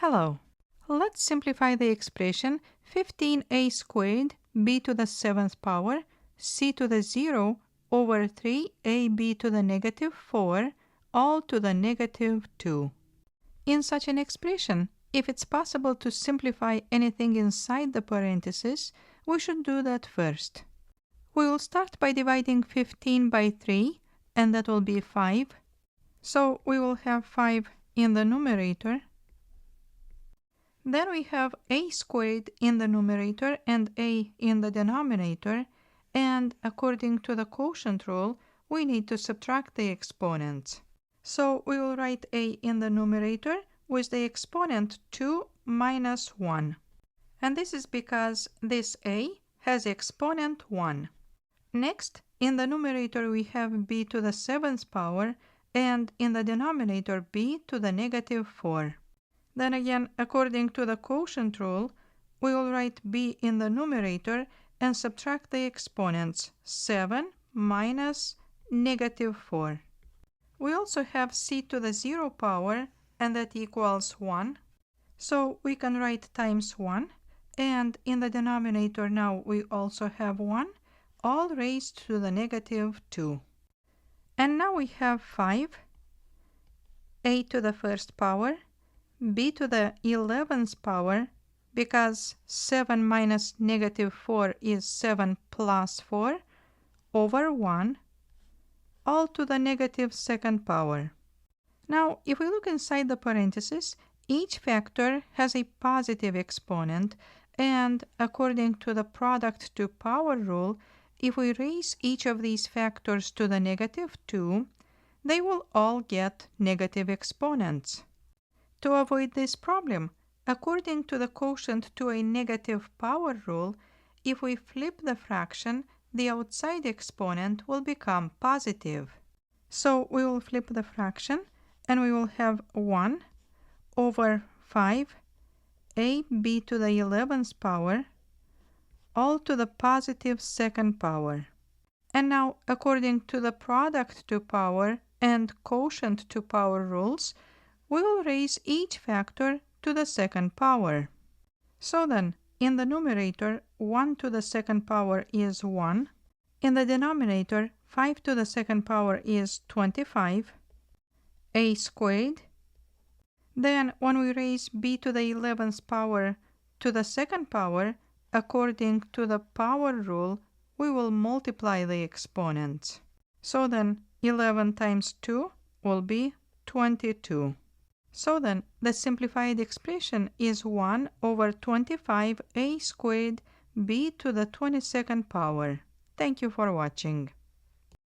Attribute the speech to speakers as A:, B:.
A: Hello. Let's simplify the expression 15a squared b to the 7th power c to the 0 over 3ab to the negative 4 all to the negative 2. In such an expression, if it's possible to simplify anything inside the parentheses, we should do that first. We will start by dividing 15 by 3, and that will be 5. So we will have 5 in the numerator. Then we have a squared in the numerator and a in the denominator, and according to the quotient rule, we need to subtract the exponents. So we will write a in the numerator with the exponent 2 minus 1. And this is because this a has exponent 1. Next, in the numerator we have b to the 7th power, and in the denominator b to the negative 4. Then again, according to the quotient rule, we will write b in the numerator and subtract the exponents 7 minus negative 4. We also have c to the 0 power, and that equals 1. So we can write times 1, and in the denominator now we also have 1, all raised to the negative 2. And now we have 5, a to the 1st power, b to the 11th power, because 7 minus negative 4 is 7 plus 4, over 1, all to the negative 2nd power. Now, if we look inside the parentheses, each factor has a positive exponent, and according to the product to power rule, if we raise each of these factors to the negative 2, they will all get negative exponents. To avoid this problem, according to the quotient to a negative power rule, if we flip the fraction, the outside exponent will become positive. So we will flip the fraction, and we will have 1 over 5 ab to the 11th power, all to the positive 2nd power. And now, according to the product to power and quotient to power rules, we will raise each factor to the 2nd power. So then, in the numerator, 1 to the 2nd power is 1. In the denominator, 5 to the 2nd power is 25, a squared. Then, when we raise b to the 11th power to the 2nd power, according to the power rule, we will multiply the exponents. So then, 11 times 2 will be 22. So then, the simplified expression is 1 over 25 a squared b to the 22nd power. Thank you for watching.